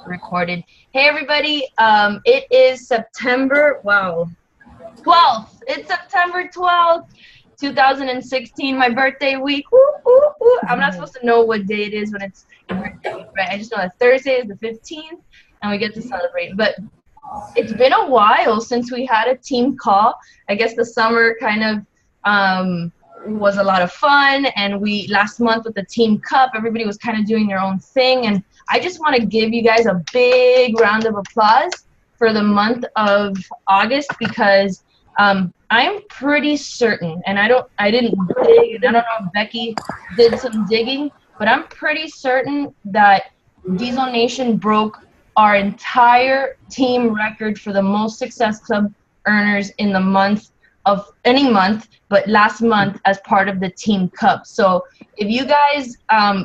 recorded. Hey everybody, it is September, wow, 12th. It's September 12th, 2016, my birthday week. Woo, woo, woo. I'm not supposed to know what day it is when it's your birthday week, right? I just know that Thursday is the 15th and we get to celebrate. But it's been a while since we had a team call. I guess the summer kind of was a lot of fun, and we last month with the team cup, everybody was kind of doing their own thing, and I just want to give you guys a big round of applause for the month of August because I'm pretty certain, and I didn't dig, and I don't know if Becky did some digging, but I'm pretty certain that Diesel Nation broke our entire team record for the most Success Club earners in the month of any month, but last month as part of the Team Cup. So if you guys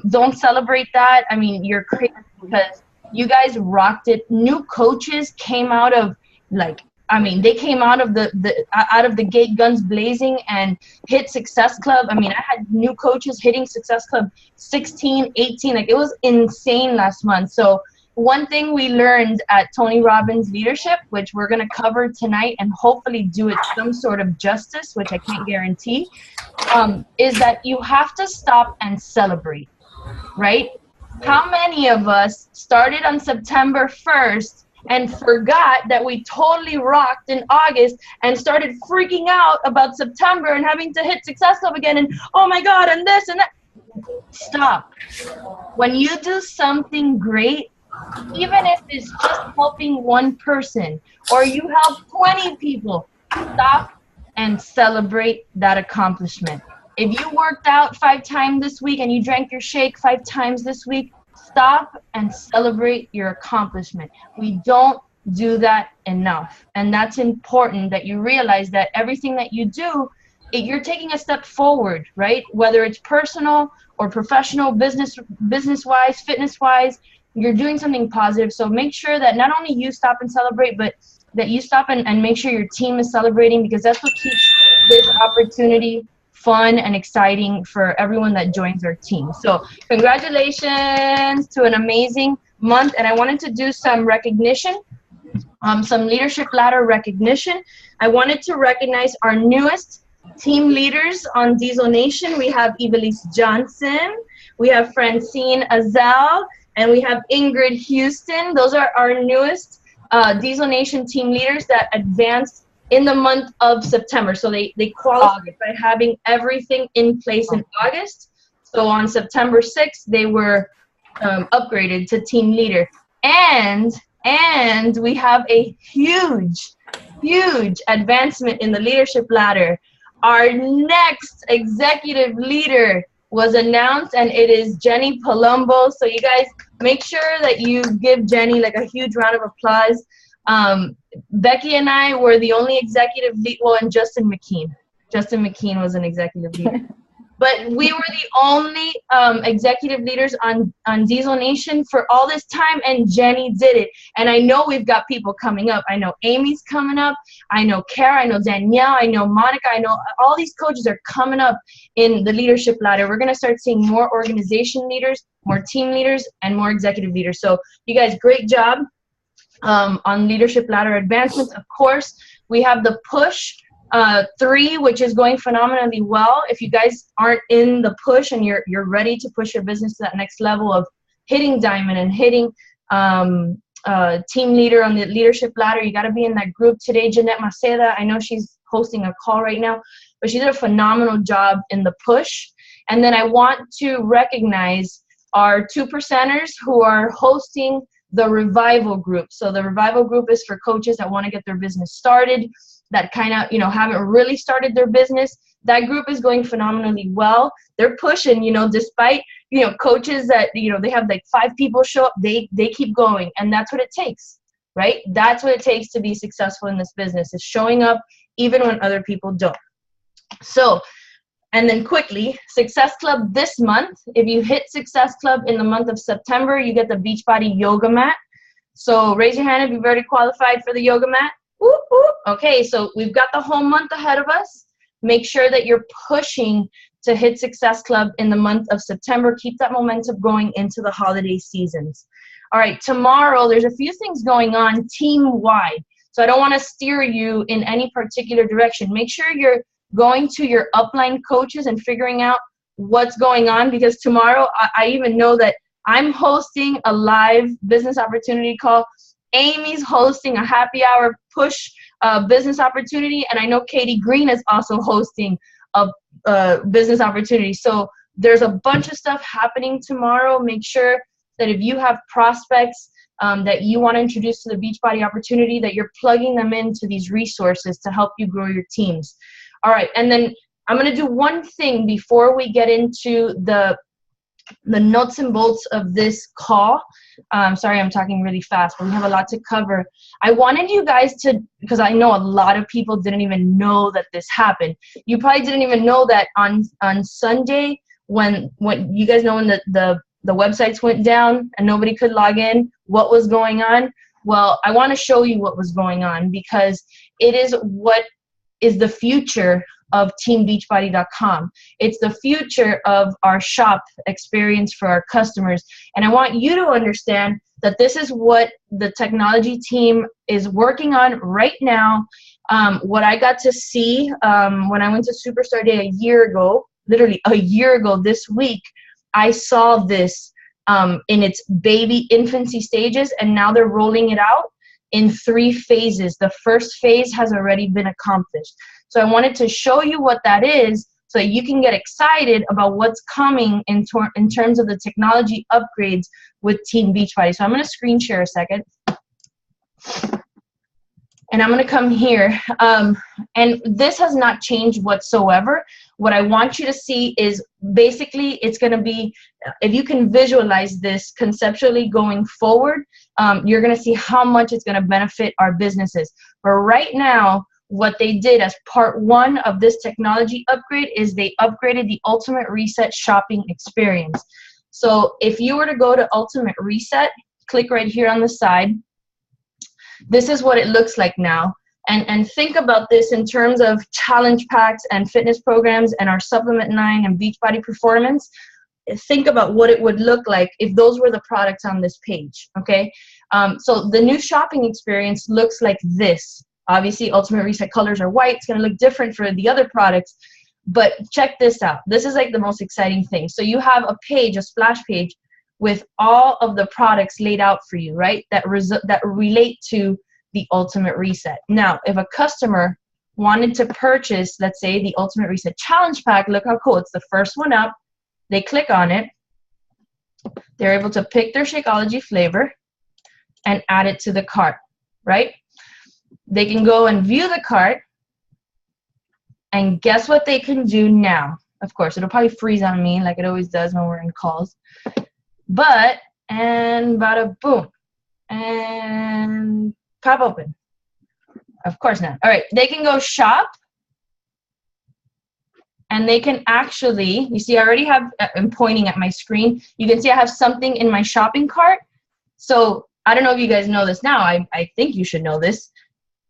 don't celebrate that, I mean, you're crazy because you guys rocked it. New coaches came out of they came out of the gate guns blazing and hit Success Club. I mean, I had new coaches hitting Success Club 16, 18. Like, it was insane last month. So one thing we learned at Tony Robbins Leadership, which we're going to cover tonight and hopefully do it some sort of justice, which I can't guarantee, is that you have to stop and celebrate, right? How many of us started on September 1st and forgot that we totally rocked in August and started freaking out about September and having to hit Success Club again and, oh my God, and this and that? Stop. When you do something great, even if it's just helping one person or you help 20 people, stop and celebrate that accomplishment. If you worked out 5 times this week and you drank your shake 5 times this week, stop and celebrate your accomplishment. We don't do that enough. And that's important that you realize that everything that you do, you're taking a step forward, right? Whether it's personal or professional, business-wise, fitness-wise, you're doing something positive. So make sure that not only you stop and celebrate, but that you stop and make sure your team is celebrating, because that's what keeps this opportunity fun and exciting for everyone that joins our team. So congratulations to an amazing month. And I wanted to do some recognition, some leadership ladder recognition. I wanted to recognize our newest team leaders on Diesel Nation. We have Evelise Johnson, we have Francine Azal, and we have Ingrid Houston. Those are our newest Diesel Nation team leaders that advanced in the month of September. So they qualified by having everything in place in August. So on September 6th, they were upgraded to team leader. And we have a huge advancement in the leadership ladder. Our next executive leader was announced, and it is Jenny Palumbo. So you guys make sure that you give Jenny like a huge round of applause. Becky and I were the only executive lead, well, and Justin McKean. Justin McKean was an executive leader. But we were the only executive leaders on Diesel Nation for all this time, and Jenny did it. And I know we've got people coming up. I know Amy's coming up. I know Kara. I know Danielle. I know Monica. I know all these coaches are coming up in the leadership ladder. We're going to start seeing more organization leaders, more team leaders, and more executive leaders. So you guys, great job on leadership ladder advancements. Of course, we have the push 3, which is going phenomenally well. If you guys aren't in the push and you're ready to push your business to that next level of hitting diamond and hitting team leader on the leadership ladder, you got to be in that group today. Jeanette Maceda, I know she's hosting a call right now, but she did a phenomenal job in the push. And then I want to recognize our 2 percenters who are hosting the revival group. So the revival group is for coaches that want to get their business started, that kind of, haven't really started their business. That group is going phenomenally well. They're pushing, despite, coaches that, they have like 5 people show up, they keep going. And that's what it takes, right? That's what it takes to be successful in this business, is showing up even when other people don't. So, and then quickly, Success Club this month. If you hit Success Club in the month of September, you get the Beachbody yoga mat. So raise your hand if you've already qualified for the yoga mat. Whoop, whoop. Okay, so we've got the whole month ahead of us. Make sure that you're pushing to hit Success Club in the month of September. Keep that momentum going into the holiday seasons. All right, tomorrow there's a few things going on team-wide. So I don't want to steer you in any particular direction. Make sure you're going to your upline coaches and figuring out what's going on, because tomorrow I even know that I'm hosting a live business opportunity call. Amy's hosting a happy hour push business opportunity, and I know Katie Green is also hosting a business opportunity. So there's a bunch of stuff happening tomorrow. Make sure that if you have prospects that you want to introduce to the Beachbody opportunity, that you're plugging them into these resources to help you grow your teams. All right, and then I'm going to do one thing before we get into the nuts and bolts of this call. Sorry, I'm talking really fast, but we have a lot to cover. I wanted you guys to, because I know a lot of people didn't even know that this happened. You probably didn't even know that on Sunday, when you guys know when the websites went down and nobody could log in, what was going on? Well, I want to show you what was going on, because it is what is the future of teambeachbody.com. It's the future of our shop experience for our customers. And I want you to understand that this is what the technology team is working on right now. What I got to see when I went to Superstar Day a year ago, literally a year ago this week, I saw this in its baby infancy stages, and now they're rolling it out in 3 phases. The first phase has already been accomplished. So I wanted to show you what that is so that you can get excited about what's coming in terms of the technology upgrades with Team Beachbody. So I'm going to screen share a second. And I'm going to come here. And this has not changed whatsoever. What I want you to see is basically it's going to be, if you can visualize this conceptually going forward, you're going to see how much it's going to benefit our businesses. But right now, what they did as part 1 of this technology upgrade is they upgraded the Ultimate Reset shopping experience. So if you were to go to Ultimate Reset, click right here on the side. This is what it looks like now. And think about this in terms of challenge packs and fitness programs and our supplement line and Beachbody Performance. Think about what it would look like if those were the products on this page, okay? So the new shopping experience looks like this. Obviously, Ultimate Reset colors are white. It's going to look different for the other products. But check this out. This is like the most exciting thing. So you have a page, a splash page, with all of the products laid out for you, right, that relate to the Ultimate Reset. Now, if a customer wanted to purchase, let's say, the Ultimate Reset Challenge Pack, look how cool. It's the first one up. They click on it. They're able to pick their Shakeology flavor and add it to the cart, right? They can go and view the cart, and guess what they can do now? Of course, it'll probably freeze on me like it always does when we're in calls. But, and bada boom, and pop open. Of course not. All right, they can go shop, and they can actually, you see I already have, I'm pointing at my screen. You can see I have something in my shopping cart. So I don't know if you guys know this now. I think you should know this.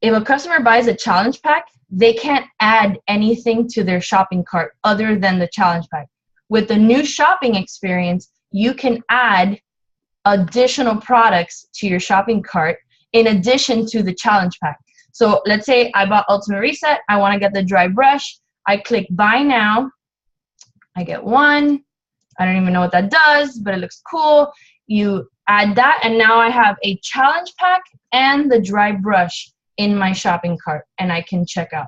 If a customer buys a challenge pack, they can't add anything to their shopping cart other than the challenge pack. With the new shopping experience, you can add additional products to your shopping cart in addition to the challenge pack. So let's say I bought Ultimate Reset. I want to get the dry brush. I click buy now. I get 1. I don't even know what that does, but it looks cool. You add that, and now I have a challenge pack and the dry brush in my shopping cart, and I can check out.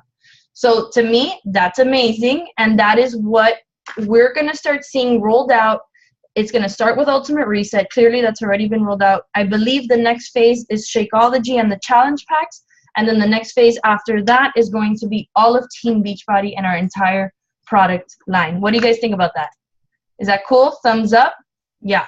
So to me, that's amazing, and that is what we're going to start seeing rolled out. It's going to start with Ultimate Reset. Clearly, that's already been rolled out. I believe the next phase is Shakeology and the challenge packs, and then the next phase after that is going to be all of Team Beachbody and our entire product line. What do you guys think about that? Is that cool? Thumbs up? Yeah.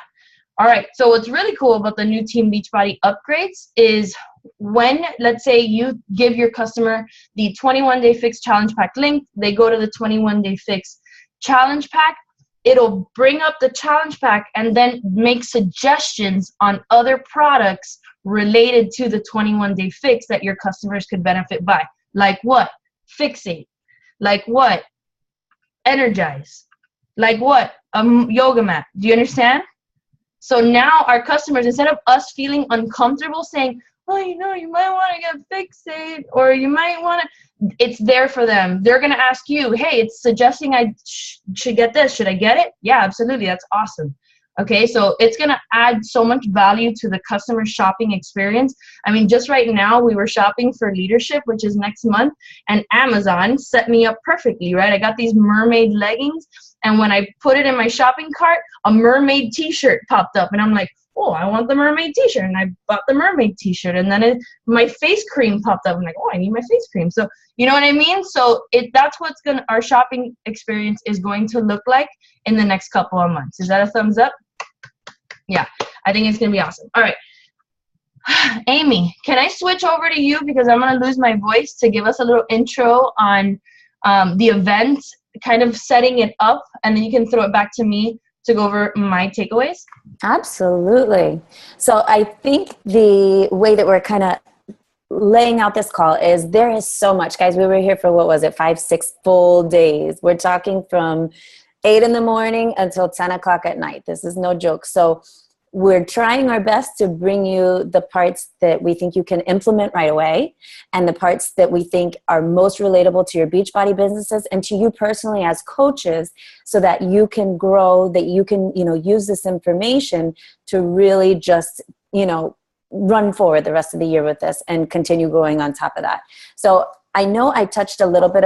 All right. So what's really cool about the new Team Beachbody upgrades is when, let's say, you give your customer the 21-day fix challenge pack link, they go to the 21-day fix challenge pack, it'll bring up the challenge pack and then make suggestions on other products related to the 21-day fix that your customers could benefit by. Like what? Fixate. Like what? Energize. Like what? A yoga mat. Do you understand? So now our customers, instead of us feeling uncomfortable saying, oh, you know, you might want to get fixated, or you might want to, it's there for them. They're going to ask you, hey, it's suggesting I should get this. Should I get it? Yeah, absolutely. That's awesome. Okay, so it's going to add so much value to the customer shopping experience. I mean, just right now, we were shopping for leadership, which is next month, and Amazon set me up perfectly, right? I got these mermaid leggings, and when I put it in my shopping cart, a mermaid t-shirt popped up, and I'm like, oh, I want the mermaid t-shirt, and I bought the mermaid t-shirt, and then my face cream popped up. I'm like, oh, I need my face cream. So, you know what I mean? So that's what's our shopping experience is going to look like in the next couple of months. Is that a thumbs up? Yeah, I think it's going to be awesome. All right. Amy, can I switch over to you because I'm going to lose my voice to give us a little intro on the event, kind of setting it up, and then you can throw it back to me to go over my takeaways? Absolutely. So I think the way that we're kind of laying out this call is there is so much. Guys, we were here for, what was it, 5-6 full days. We're talking from 8 in the morning until 10 o'clock at night. This is no joke. So we're trying our best to bring you the parts that we think you can implement right away, and the parts that we think are most relatable to your Beachbody businesses and to you personally as coaches, so that you can grow, that you can, use this information to really just, run forward the rest of the year with this and continue growing on top of that. So I know I touched a little bit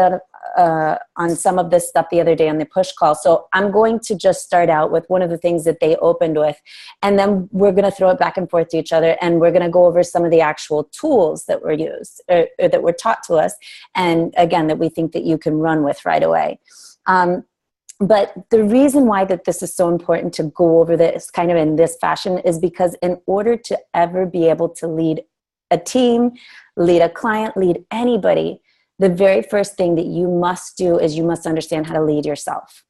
on some of this stuff the other day on the push call. So I'm going to just start out with one of the things that they opened with, and then we're going to throw it back and forth to each other, and we're going to go over some of the actual tools that were used or that were taught to us, and again, that we think that you can run with right away. But the reason why that this is so important to go over this kind of in this fashion is because in order to ever be able to lead a team, lead a client, lead anybody, the very first thing that you must do is you must understand how to lead yourself.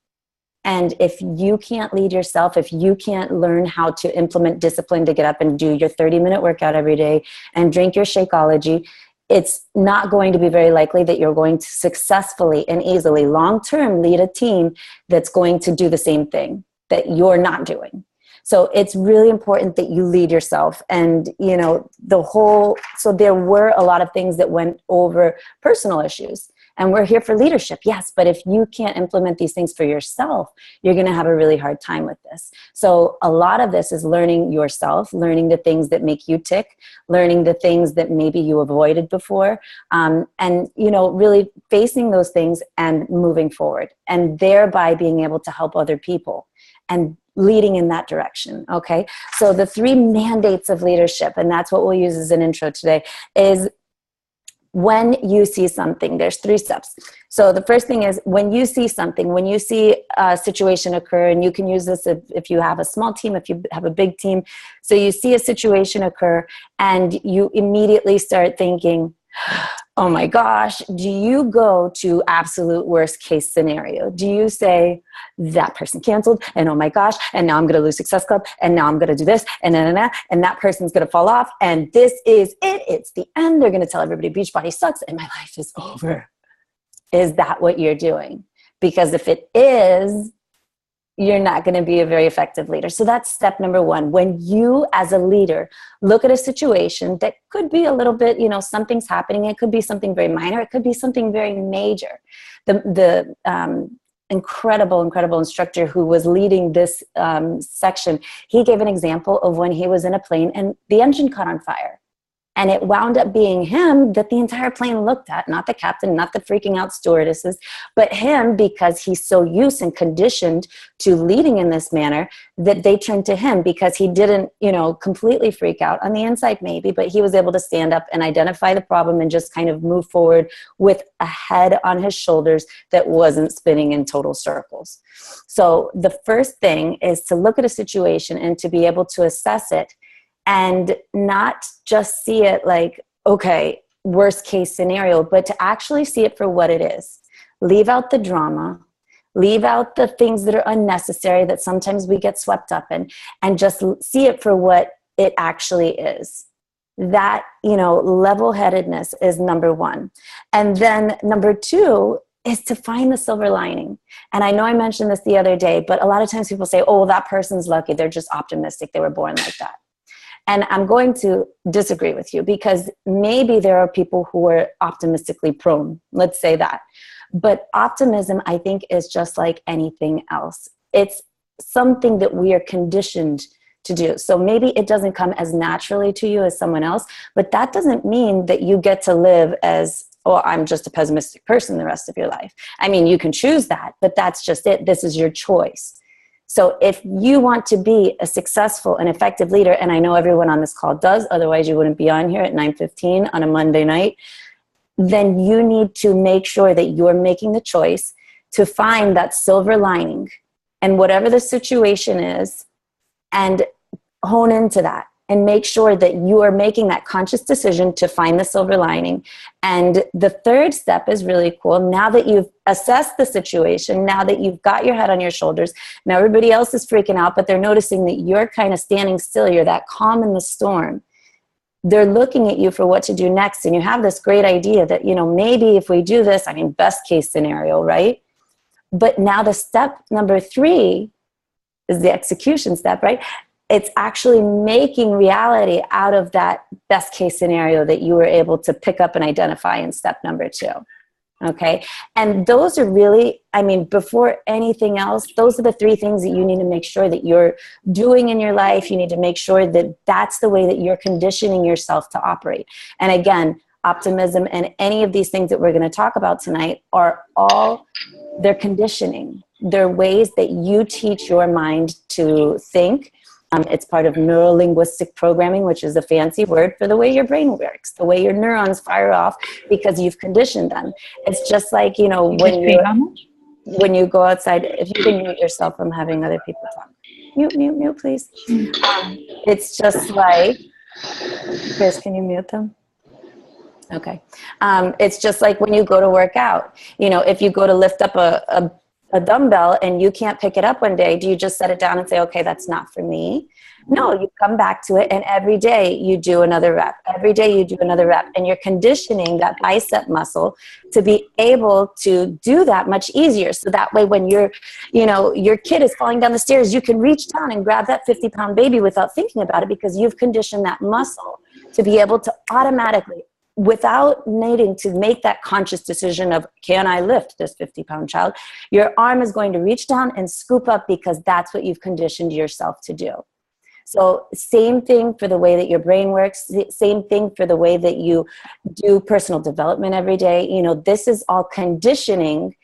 And if you can't lead yourself, if you can't learn how to implement discipline to get up and do your 30-minute workout every day and drink your Shakeology, it's not going to be very likely that you're going to successfully and easily long-term lead a team that's going to do the same thing that you're not doing. So it's really important that you lead yourself. And, so there were a lot of things that went over personal issues. And we're here for leadership, yes. But if you can't implement these things for yourself, you're going to have a really hard time with this. So a lot of this is learning yourself, learning the things that make you tick, learning the things that maybe you avoided before, and, really facing those things and moving forward, and thereby being able to help other people and leading in that direction, okay? So the 3 mandates of leadership, and that's what we'll use as an intro today, is when you see something, there's 3 steps. So the first thing is when you see something, when you see a situation occur, and you can use this if you have a small team, if you have a big team. So you see a situation occur and you immediately start thinking, oh my gosh, do you go to absolute worst case scenario? Do you say, that person canceled, and oh my gosh, and now I'm going to lose Success Club, and now I'm going to do this, and that person's going to fall off, and this is it. It's the end. They're going to tell everybody Beachbody sucks, and my life is over. Is that what you're doing? Because if it is, you're not going to be a very effective leader. So that's step number 1. When you, as a leader, look at a situation that could be a little bit, something's happening. It could be something very minor. It could be something very major. The incredible instructor who was leading this section, he gave an example of when he was in a plane and the engine caught on fire. And it wound up being him that the entire plane looked at, not the captain, not the freaking out stewardesses, but him, because he's so used and conditioned to leading in this manner that they turned to him, because he didn't, completely freak out on the inside maybe, but he was able to stand up and identify the problem and just kind of move forward with a head on his shoulders that wasn't spinning in total circles. So the first thing is to look at a situation and to be able to assess it, and not just see it like, okay, worst case scenario, but to actually see it for what it is. Leave out the drama, leave out the things that are unnecessary that sometimes we get swept up in, and just see it for what it actually is. That, level-headedness is number 1. And then number 2 is to find the silver lining. And I know I mentioned this the other day, but a lot of times people say, oh, well, that person's lucky. They're just optimistic. They were born like that. And I'm going to disagree with you, because maybe there are people who are optimistically prone. Let's say that. But optimism, I think, is just like anything else. It's something that we are conditioned to do. So maybe it doesn't come as naturally to you as someone else, but that doesn't mean that you get to live as, oh, I'm just a pessimistic person the rest of your life. I mean, you can choose that, but that's just it. This is your choice. So if you want to be a successful and effective leader, and I know everyone on this call does, otherwise you wouldn't be on here at 9:15 on a Monday night, then you need to make sure that you're making the choice to find that silver lining, and whatever the situation is, and hone into that and make sure that you are making that conscious decision to find the silver lining. And the third step is really cool. Now that you've assessed the situation, now that you've got your head on your shoulders, now everybody else is freaking out, but they're noticing that you're kind of standing still. You're that calm in the storm. They're looking at you for what to do next. And you have this great idea that, you know, maybe if we do this, I mean, best case scenario, right? But now the step number 3 is the execution step, right? It's actually making reality out of that best case scenario that you were able to pick up and identify in step number 2. Okay. And those are really, I mean, before anything else, those are the 3 things that you need to make sure that you're doing in your life. You need to make sure that that's the way that you're conditioning yourself to operate. And again, optimism and any of these things that we're going to talk about tonight are all, they're conditioning. They're ways that you teach your mind to think. It's part of neuro-linguistic programming, which is a fancy word for the way your brain works, the way your neurons fire off, because you've conditioned them. It's just like, you know, when you go outside, if you can mute yourself from having other people talk. Mute, please. It's just like, Chris, can you mute them? Okay. It's just like when you go to work out. You know, if you go to lift up a dumbbell and you can't pick it up one day, do you just set it down and say, okay, that's not for me? No, you come back to it, and every day you do another rep. Every day you do another rep, and you're conditioning that bicep muscle to be able to do that much easier. So that way when your kid is falling down the stairs, you can reach down and grab that 50-pound baby without thinking about it, because you've conditioned that muscle to be able to automatically, without needing to make that conscious decision of, can I lift this 50-pound child? Your arm is going to reach down and scoop up, because that's what you've conditioned yourself to do. So same thing for the way that your brain works, same thing for the way that you do personal development every day. You know, this is all conditioning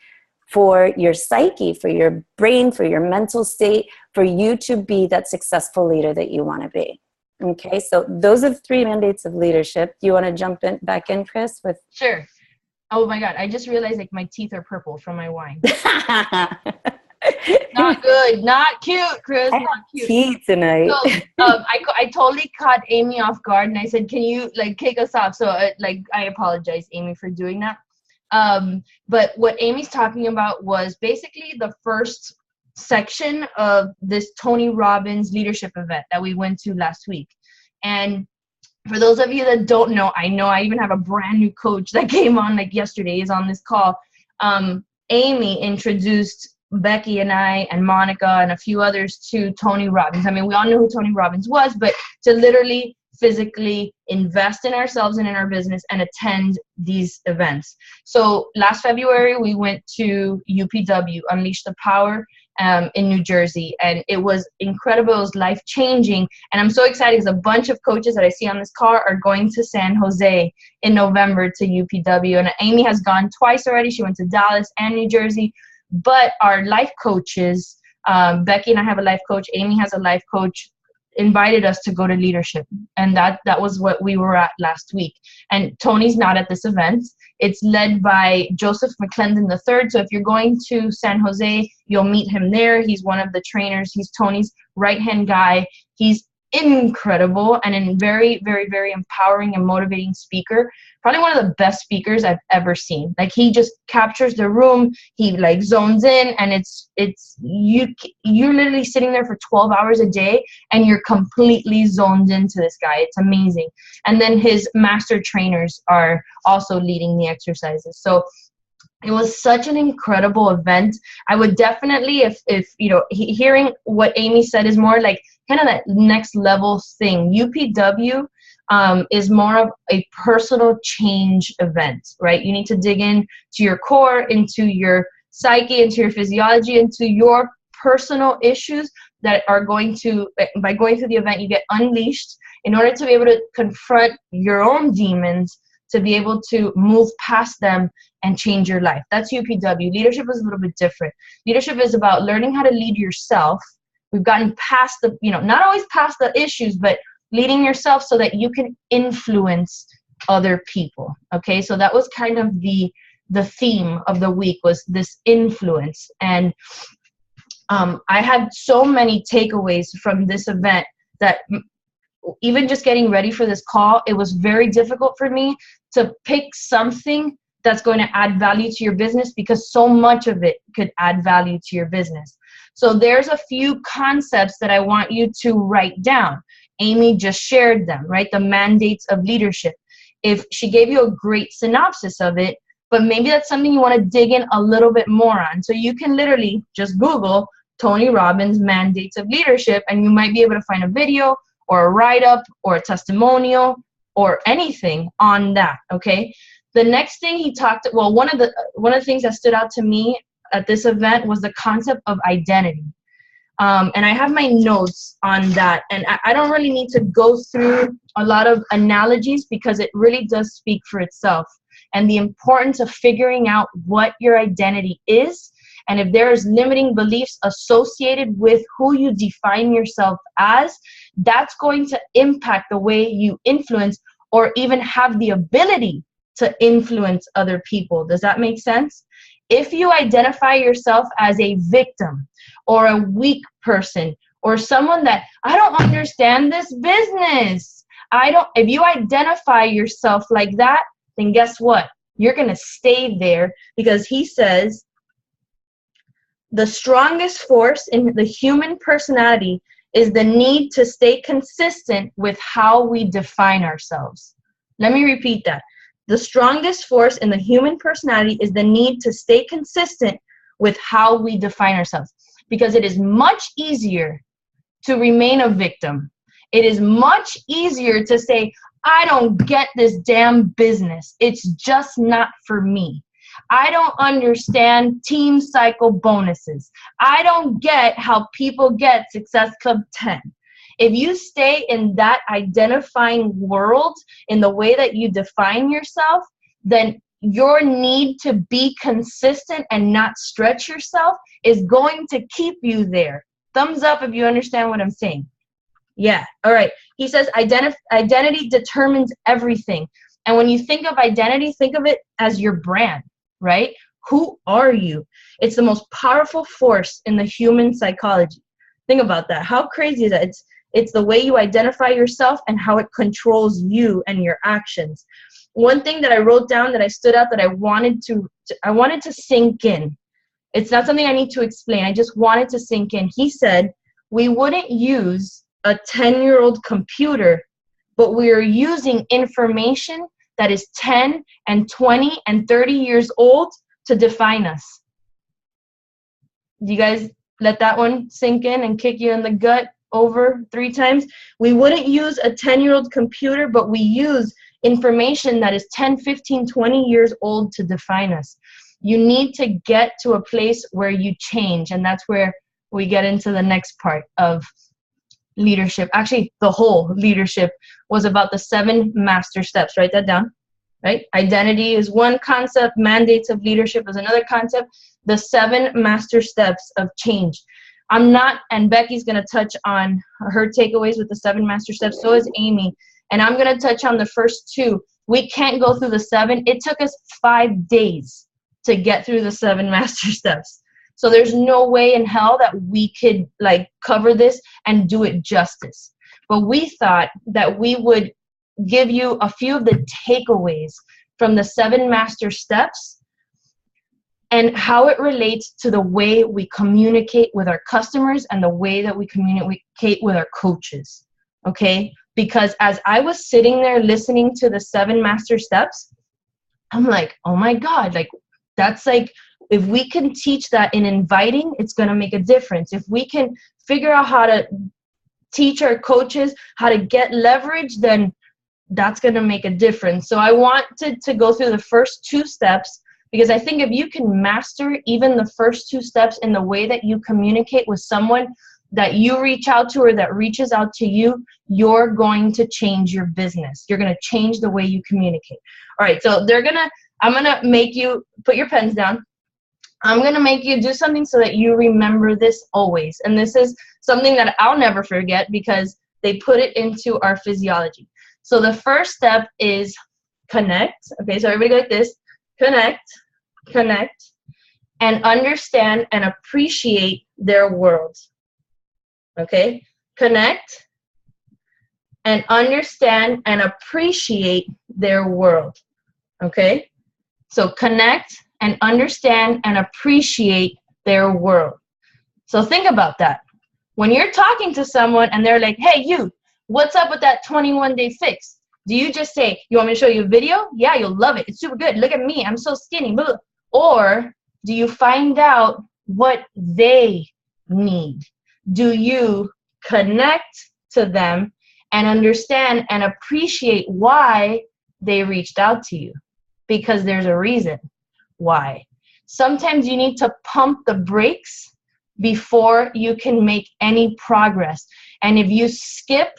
for your psyche, for your brain, for your mental state, for you to be that successful leader that you want to be. Okay, so those are the 3 mandates of leadership. Do you want to jump back in, Chris? Sure. Oh my God, I just realized like my teeth are purple from my wine. Not good, not cute, Chris. I not have cute. tea tonight. So, I totally caught Amy off guard, and I said, "Can you like kick us off?" So I apologize, Amy, for doing that. But what Amy's talking about was basically the first section of this Tony Robbins leadership event that we went to last week. And for those of you that don't know I even have a brand new coach that came on like yesterday, is on this call. Amy introduced Becky and I and Monica and a few others to Tony Robbins. I mean, we all knew who Tony Robbins was, but to literally physically invest in ourselves and in our business and attend these events. So last February, we went to UPW, Unleash the Power, in New Jersey, and it was incredible. It was life-changing, and I'm so excited because a bunch of coaches that I see on this call are going to San Jose in November to UPW, and Amy has gone twice already. She went to Dallas and New Jersey, but our life coaches, Becky and I have a life coach, Amy has a life coach, invited us to go to leadership, and that was what we were at last week. And Tony's not at this event. It's led by Joseph McClendon III. So if you're going to San Jose, you'll meet him there. He's one of the trainers. He's Tony's right-hand guy. He's incredible and a very, very, very empowering and motivating speaker. Probably one of the best speakers I've ever seen. Like, he just captures the room. He like zones in, and you're literally sitting there for 12 hours a day and you're completely zoned into this guy. It's amazing. And then his master trainers are also leading the exercises. So It was such an incredible event. I would definitely, if you know, hearing what Amy said is more like kind of that next level thing. UPW is more of a personal change event, right? You need to dig in to your core, into your psyche, into your physiology, into your personal issues that are going to, by going through the event, you get unleashed in order to be able to confront your own demons, to be able to move past them and change your life. That's UPW. Leadership is a little bit different. Leadership is about learning how to lead yourself. We've gotten past the, you know, not always past the issues, but leading yourself so that you can influence other people. Okay, so that was kind of the theme of the week, was this influence. And I had so many takeaways from this event that even just getting ready for this call, it was very difficult for me to pick something that's going to add value to your business, because so much of it could add value to your business. So there's a few concepts that I want you to write down. Amy just shared them, right? The mandates of leadership. If she gave you a great synopsis of it, but maybe that's something you want to dig in a little bit more on. So you can literally just Google Tony Robbins mandates of leadership, and you might be able to find a video or a write-up or a testimonial or anything on that, okay? The next thing he talked, well, one of the things that stood out to me at this event was the concept of identity. And I have my notes on that, and I don't really need to go through a lot of analogies, because it really does speak for itself, and the importance of figuring out what your identity is, and if there's limiting beliefs associated with who you define yourself as, that's going to impact the way you influence or even have the ability to influence other people. Does that make sense? If you identify yourself as a victim or a weak person or someone that, I don't understand this business, if you identify yourself like that, then guess what? You're going to stay there, because he says, the strongest force in the human personality is the need to stay consistent with how we define ourselves. Let me repeat that. The strongest force in the human personality is the need to stay consistent with how we define ourselves. Because it is much easier to remain a victim. It is much easier to say, I don't get this damn business. It's just not for me. I don't understand team cycle bonuses. I don't get how people get Success Club 10. If you stay in that identifying world, in the way that you define yourself, then your need to be consistent and not stretch yourself is going to keep you there. Thumbs up if you understand what I'm saying. Yeah, all right. He says identity determines everything. And when you think of identity, think of it as your brand, right? Who are you? It's the most powerful force in the human psychology. Think about that. How crazy is that? It's the way you identify yourself and how it controls you and your actions. One thing that I wrote down that I stood out that I wanted to sink in. It's not something I need to explain. I just wanted to sink in. He said, we wouldn't use a 10-year-old computer, but we are using information that is 10 and 20 and 30 years old to define us. Do you guys let that one sink in and kick you in the gut over 3 times? We wouldn't use a 10-year-old computer, but we use information that is 10, 15, 20 years old to define us. You need to get to a place where you change, and that's where we get into the next part of leadership. Actually, the whole leadership was about the 7 master steps. Write that down, right? Identity is one concept. Mandates of leadership is another concept. The 7 master steps of change. I'm not, and Becky's going to touch on her takeaways with the 7 master steps. So is Amy. And I'm going to touch on the first 2. We can't go through the 7. It took us 5 days to get through the 7 master steps. So there's no way in hell that we could cover this and do it justice. But we thought that we would give you a few of the takeaways from the 7 master steps and how it relates to the way we communicate with our customers and the way that we communicate with our coaches. Okay? Because as I was sitting there listening to the 7 master steps, I'm like, oh my God, That's like, if we can teach that in inviting, it's going to make a difference. If we can figure out how to teach our coaches how to get leverage, then that's going to make a difference. So I wanted to go through the first 2 steps, because I think if you can master even the first 2 steps in the way that you communicate with someone that you reach out to or that reaches out to you, you're going to change your business. You're going to change the way you communicate. All right, so I'm going to make you put your pens down. I'm going to make you do something so that you remember this always. And this is something that I'll never forget because they put it into our physiology. So the first step is connect. Okay, so everybody go like this. Connect, and understand and appreciate their world. Okay, connect and understand and appreciate their world. Okay, so connect and understand and appreciate their world. So think about that. When you're talking to someone and they're like, hey, you, what's up with that 21-day fix? Do you just say, you want me to show you a video? Yeah, you'll love it. It's super good. Look at me. I'm so skinny. Blah. Or do you find out what they need? Do you connect to them and understand and appreciate why they reached out to you? Because there's a reason why. Sometimes you need to pump the brakes before you can make any progress. And if you skip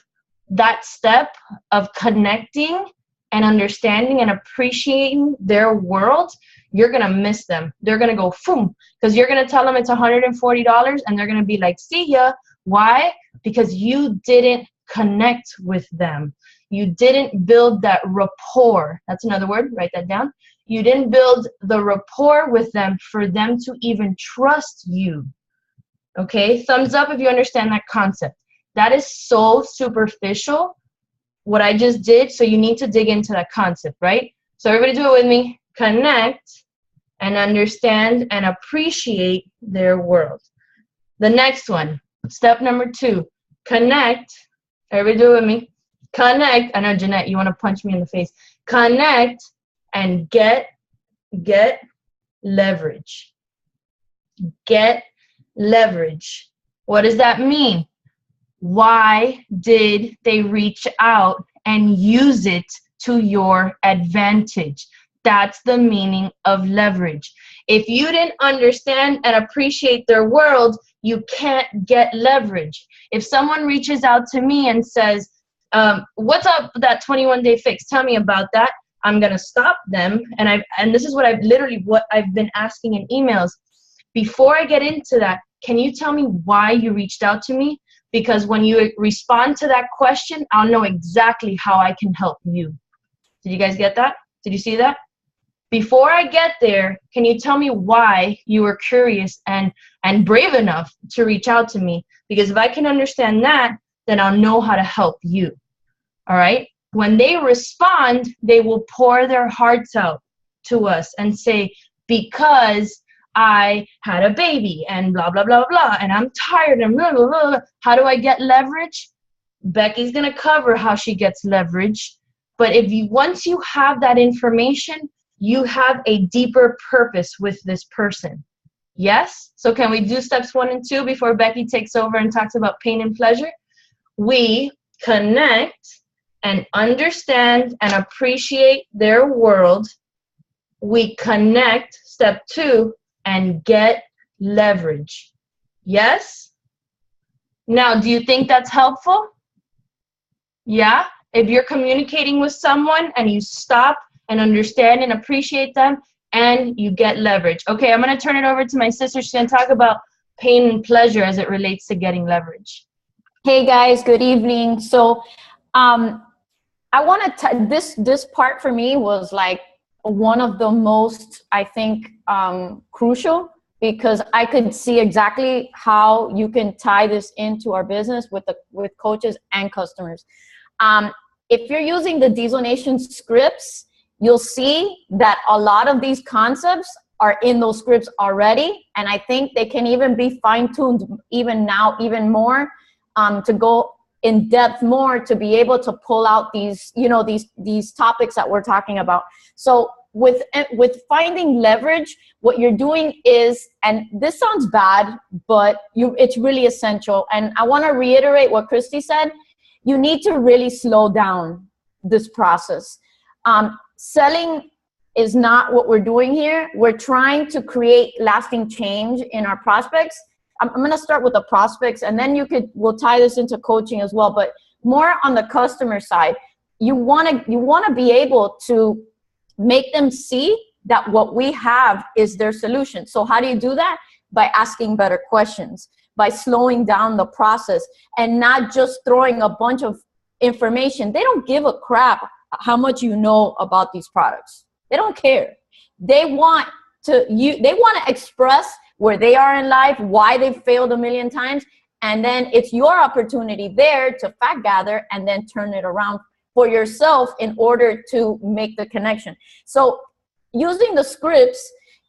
that step of connecting and understanding and appreciating their world, you're going to miss them. They're going to go, boom, because you're going to tell them it's $140 and they're going to be like, see ya. Why? Because you didn't connect with them. You didn't build that rapport. That's another word. Write that down. You didn't build the rapport with them for them to even trust you. Okay? Thumbs up if you understand that concept. That is so superficial, what I just did, so you need to dig into that concept, right? So everybody do it with me. Connect and understand and appreciate their world. The next one, step number 2, connect. Everybody do it with me. Connect. I know, Jeanette, you want to punch me in the face. Connect and get leverage. Get leverage. What does that mean? Why did they reach out and use it to your advantage? That's the meaning of leverage. If you didn't understand and appreciate their world, you can't get leverage. If someone reaches out to me and says, what's up with that 21-day fix? Tell me about that. I'm going to stop them. And this is what I've been asking in emails. Before I get into that, can you tell me why you reached out to me? Because when you respond to that question, I'll know exactly how I can help you. Did you guys get that? Did you see that? Before I get there, can you tell me why you were curious and brave enough to reach out to me? Because if I can understand that, then I'll know how to help you. All right? When they respond, they will pour their hearts out to us and say, because I had a baby and blah, blah, blah, blah, and I'm tired and blah, blah, blah. How do I get leverage? Becky's going to cover how she gets leverage. But once you have that information, you have a deeper purpose with this person. Yes? So can we do steps 1 and 2 before Becky takes over and talks about pain and pleasure? We connect and understand and appreciate their world. We connect, step 2, and get leverage. Yes? Now, do you think that's helpful? Yeah? If you're communicating with someone and you stop and understand and appreciate them and you get leverage. Okay, I'm going to turn it over to my sister. She's going to talk about pain and pleasure as it relates to getting leverage. Hey guys, good evening. So I want to, this part for me was like one of the most, I think, crucial, because I could see exactly how you can tie this into our business with coaches and customers. If you're using the Diesel Nation scripts, you'll see that a lot of these concepts are in those scripts already. And I think they can even be fine-tuned even now, even more, to go in depth more, to be able to pull out these, these topics that we're talking about. So with finding leverage, what you're doing is, and this sounds bad, but it's really essential. And I want to reiterate what Christy said. You need to really slow down this process. Selling is not what we're doing here. We're trying to create lasting change in our prospects. I'm going to start with the prospects, and then we'll tie this into coaching as well, but more on the customer side. You want to be able to make them see that what we have is their solution. So how do you do that? By asking better questions, by slowing down the process, and not just throwing a bunch of information. They don't give a crap how much you know about these products. They don't care. They want to express where they are in life, why they failed a million times, and then it's your opportunity there to fact gather and then turn it around for yourself in order to make the connection. So using the scripts,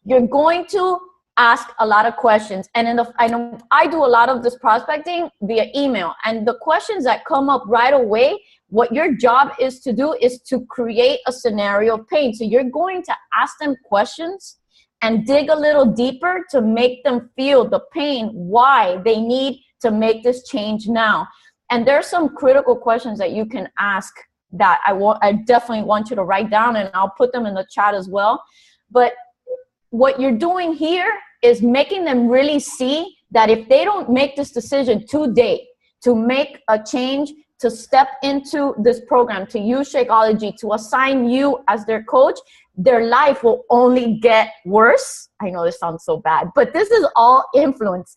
you're going to ask a lot of questions. And I know I do a lot of this prospecting via email, and the questions that come up right away, what your job is to do is to create a scenario of pain. So you're going to ask them questions and dig a little deeper to make them feel the pain, why they need to make this change now. And there's some critical questions that you can ask that I definitely want you to write down, and I'll put them in the chat as well. But what you're doing here is making them really see that if they don't make this decision today to make a change, to step into this program, to use Shakeology, to assign you as their coach, their life will only get worse. I know this sounds so bad, but this is all influence.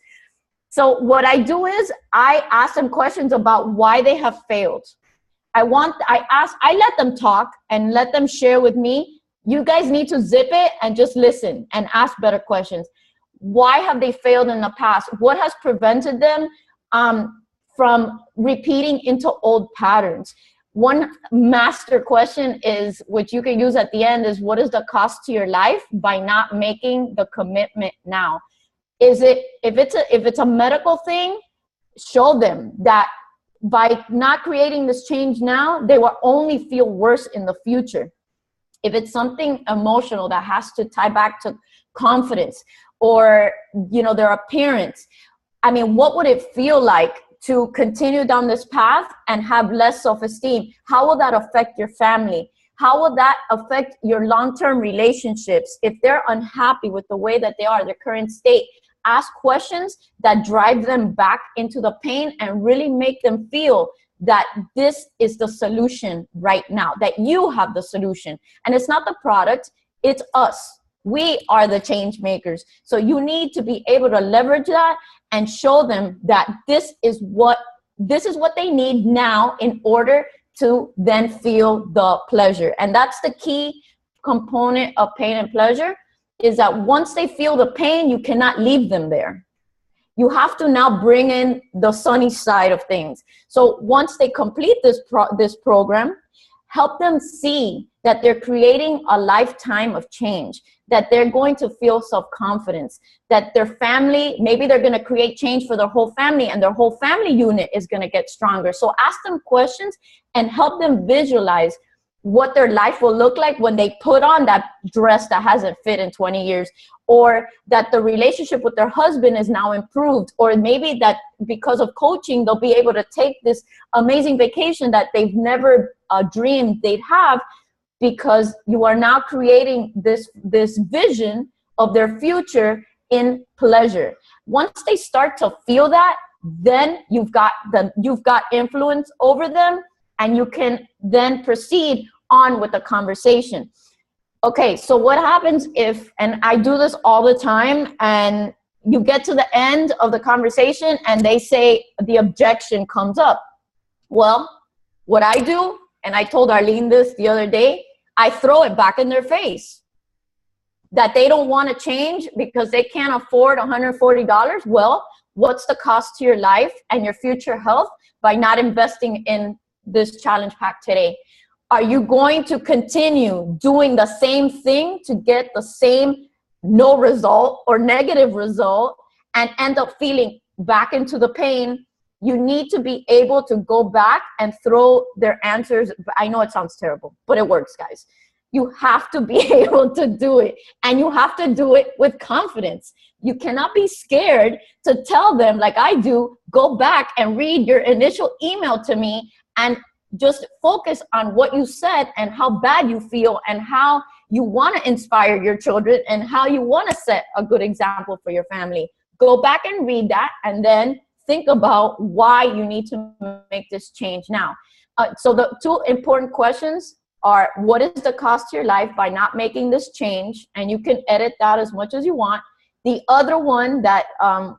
So what I do is I ask them questions about why they have failed. I let them talk and let them share with me. You guys need to zip it and just listen and ask better questions. Why have they failed in the past? What has prevented them from repeating into old patterns? One master question is, which you can use at the end, is what is the cost to your life by not making the commitment now? If it's a medical thing, show them that by not creating this change now, they will only feel worse in the future. If it's something emotional that has to tie back to confidence or, their appearance, I mean, what would it feel like to continue down this path and have less self-esteem? How will that affect your family? How will that affect your long-term relationships? If they're unhappy with the way that they are, their current state, ask questions that drive them back into the pain and really make them feel that this is the solution right now, that you have the solution. And it's not the product, it's us. We are the change makers. So you need to be able to leverage that and show them that this is what they need now in order to then feel the pleasure. And that's the key component of pain and pleasure, is that once they feel the pain, you cannot leave them there. You have to now bring in the sunny side of things. So once they complete this program, help them see that they're creating a lifetime of change, that they're going to feel self-confidence, that their family, maybe they're going to create change for their whole family, and their whole family unit is going to get stronger. So ask them questions and help them visualize what their life will look like when they put on that dress that hasn't fit in 20 years, or that the relationship with their husband is now improved, or maybe that because of coaching, they'll be able to take this amazing vacation that they've never dreamed they'd have, because you are now creating this vision of their future in pleasure. Once they start to feel that, then you've got influence over them, and you can then proceed on with the conversation. Okay, so what happens if, and I do this all the time, and you get to the end of the conversation and they say the objection comes up. Well, what I do, and I told Arlene this the other day, I throw it back in their face. That they don't want to change because they can't afford $140. Well, what's the cost to your life and your future health by not investing in this challenge pack today? Are you going to continue doing the same thing to get the same no result or negative result and end up feeling back into the pain? You need to be able to go back and throw their answers. I know it sounds terrible, but it works, guys. You have to be able to do it, and you have to do it with confidence. You cannot be scared to tell them, like I do, go back and read your initial email to me and just focus on what you said and how bad you feel and how you want to inspire your children and how you want to set a good example for your family. Go back and read that, and then think about why you need to make this change now. So the two important questions are, what is the cost to your life by not making this change? And you can edit that as much as you want. The other one that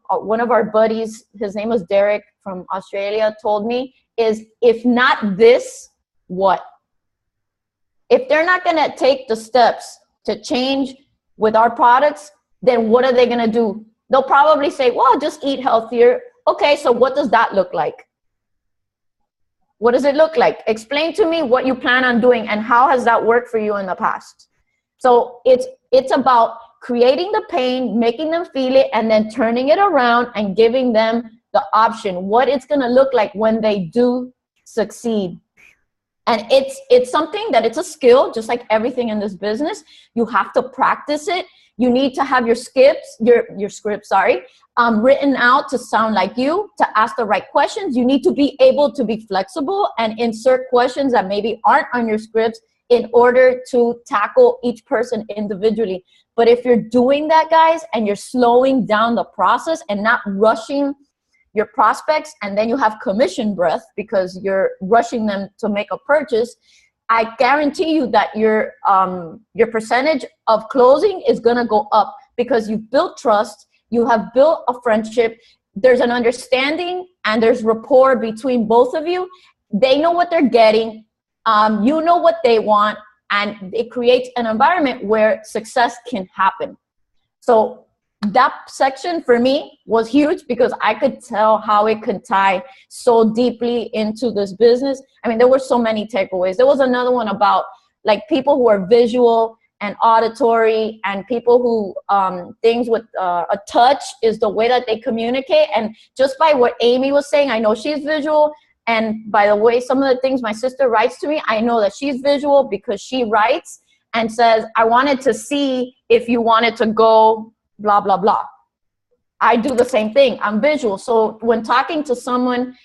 one of our buddies, his name was Derek from Australia, told me is, if not this, what? If they're not going to take the steps to change with our products, then what are they going to do? They'll probably say, well, just eat healthier. Okay, so what does that look like? What does it look like? Explain to me what you plan on doing and how has that worked for you in the past. So it's about creating the pain, making them feel it, and then turning it around and giving them the option, what it's going to look like when they do succeed. And it's something that it's a skill, just like everything in this business. You have to practice it. You need to have your scripts, written out to sound like you, to ask the right questions. You need to be able to be flexible and insert questions that maybe aren't on your scripts in order to tackle each person individually. But if you're doing that, guys, and you're slowing down the process and not rushing your prospects, and then you have commission breath because you're rushing them to make a purchase, I guarantee you that your percentage of closing is going to go up because you've built trust, you have built a friendship, there's an understanding, and there's rapport between both of you. They know what they're getting, you know what they want, and it creates an environment where success can happen. So that section for me was huge because I could tell how it could tie so deeply into this business. I mean, there were so many takeaways. There was another one about like people who are visual and auditory, and people who things with a touch is the way that they communicate. And just by what Amy was saying, I know she's visual. And by the way, some of the things my sister writes to me, I know that she's visual because she writes and says, I wanted to see if you wanted to go blah, blah, blah. I do the same thing. I'm visual. So when talking to someone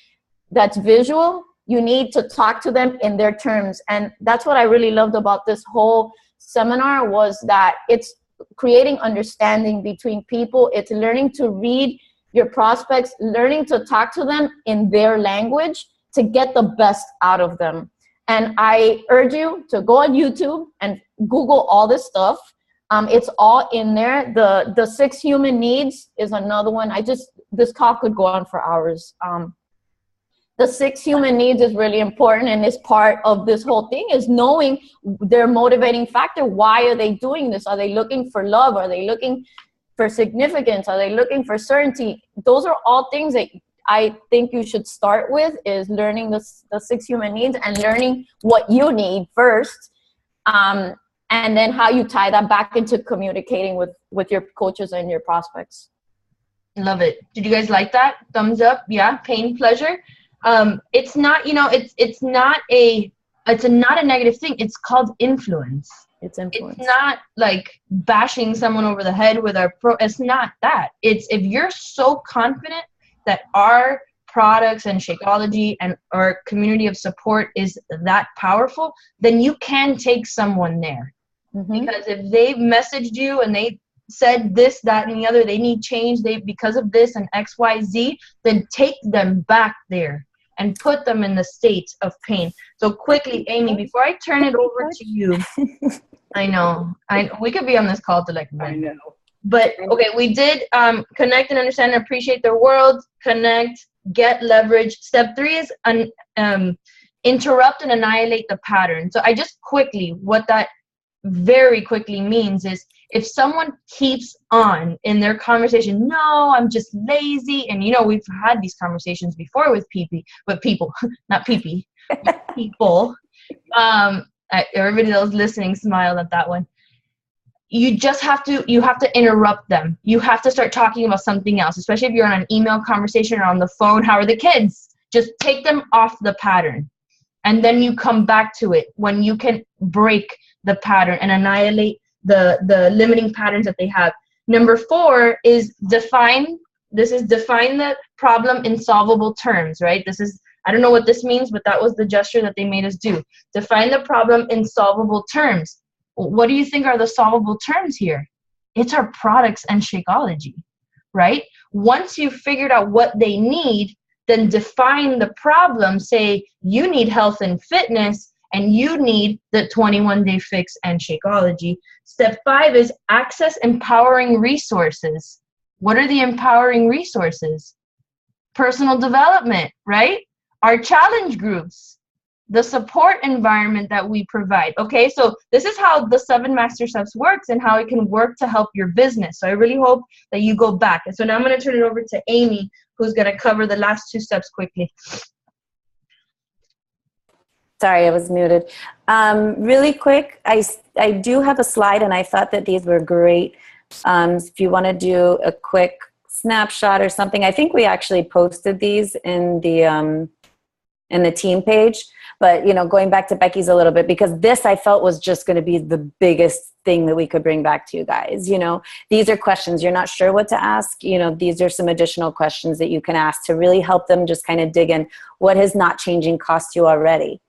that's visual, you need to talk to them in their terms. And that's what I really loved about this whole seminar, was that it's creating understanding between people. It's learning to read your prospects, learning to talk to them in their language to get the best out of them. And I urge you to go on YouTube and Google all this stuff. It's all in there. The 6 human needs is another one. This talk could go on for hours. The 6 human needs is really important, and is part of this whole thing, is knowing their motivating factor. Why are they doing this? Are they looking for love? Are they looking for significance? Are they looking for certainty? Those are all things that I think you should start with, is learning the 6 human needs and learning what you need first. And then how you tie that back into communicating with your coaches and your prospects. Love it. Did you guys like that? Thumbs up. Yeah. Pain, pleasure. It's not, it's not a negative thing. It's called influence. It's influence. It's not like bashing someone over the head with it's not that. It's, if you're so confident that our products and Shakeology and our community of support is that powerful, then you can take someone there. Mm-hmm. Because if they messaged you and they said this, that, and the other, they need change, because of this and X, Y, Z, then take them back there and put them in the state of pain. So quickly, Amy, before I turn it over to you, I know we could be on this call to like a minute. I know. But okay, we did connect and understand and appreciate their world, connect, get leverage. Step 3 is interrupt and annihilate the pattern. So I just quickly, what that very quickly means is, if someone keeps on in their conversation, no, I'm just lazy. And we've had these conversations before with people, not people. Everybody that was listening smiled at that one. You have to interrupt them. You have to start talking about something else, especially if you're on an email conversation or on the phone. How are the kids? Just take them off the pattern And then you come back to it when you can break the pattern and annihilate the limiting patterns that they have. Number 4 is define the problem in solvable terms, right? I don't know what this means, but that was the gesture that they made us do. Define the problem in solvable terms. What do you think are the solvable terms here? It's our products and Shakeology, right? Once you've figured out what they need, then define the problem. Say you need health and fitness, and you need the 21-day fix and Shakeology. Step 5 is access empowering resources. What are the empowering resources? Personal development, right? Our challenge groups, the support environment that we provide. Okay, so this is how the 7 master steps works and how it can work to help your business. So I really hope that you go back. And so now I'm going to turn it over to Amy, who's going to cover the last 2 steps quickly. Sorry, I was muted. Really quick, I do have a slide, and I thought that these were great. If you want to do a quick snapshot or something, I think we actually posted these in the team page. But, going back to Becky's a little bit, because this I felt was just going to be the biggest thing that we could bring back to you guys. These are questions you're not sure what to ask. These are some additional questions that you can ask to really help them just kind of dig in. What has not changing cost you already?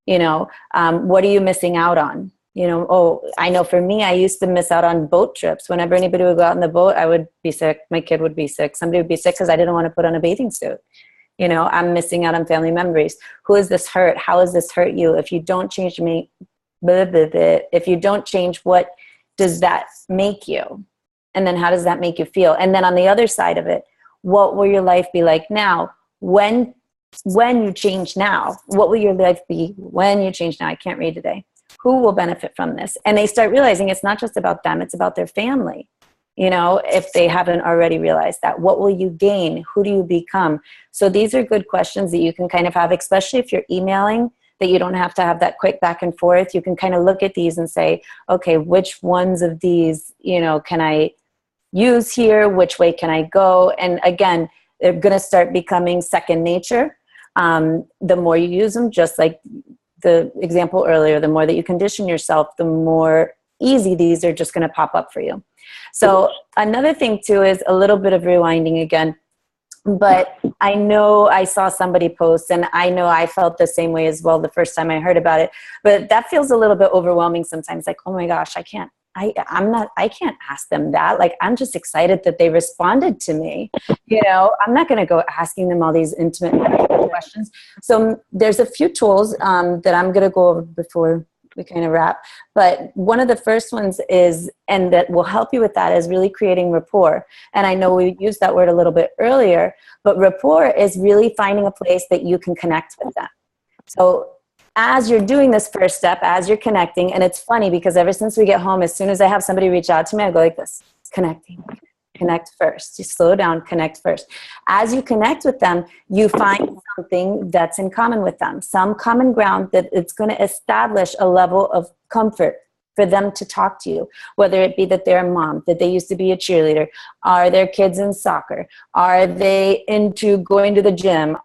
What are you missing out on? I know for me, I used to miss out on boat trips. Whenever anybody would go out in the boat, I would be sick. My kid would be sick. Somebody would be sick because I didn't want to put on a bathing suit. I'm missing out on family memories. Who is this hurt? How has this hurt you? If you don't change me, if you don't change, what does that make you? And then how does that make you feel? And then on the other side of it, what will your life be like now? When you change now, what will your life be when you change now? I can't read today. Who will benefit from this? And they start realizing it's not just about them, it's about their family. If they haven't already realized that. What will you gain? Who do you become? So these are good questions that you can kind of have, especially if you're emailing, that you don't have to have that quick back and forth. You can kind of look at these and say, okay, which ones of these, can I use here? Which way can I go? And again, they're going to start becoming second nature. The more you use them, just like the example earlier, the more that you condition yourself, the more easy these are just going to pop up for you. So another thing too is a little bit of rewinding again, but I know I saw somebody post, and I know I felt the same way as well the first time I heard about it, but that feels a little bit overwhelming sometimes. Like, oh my gosh, I can't ask them that. Like, I'm just excited that they responded to me. I'm not going to go asking them all these intimate questions. So there's a few tools that I'm going to go over before we kind of wrap. But one of the first ones is, and that will help you with that, is really creating rapport. And I know we used that word a little bit earlier, but rapport is really finding a place that you can connect with them. So as you're doing this first step, as you're connecting, and it's funny because ever since we get home, as soon as I have somebody reach out to me, I go like this, connecting. Connect first. You slow down, connect first. As you connect with them, you find something that's in common with them, some common ground that it's going to establish a level of comfort for them to talk to you, whether it be that they're a mom, that they used to be a cheerleader, are their kids in soccer, are they into going to the gym,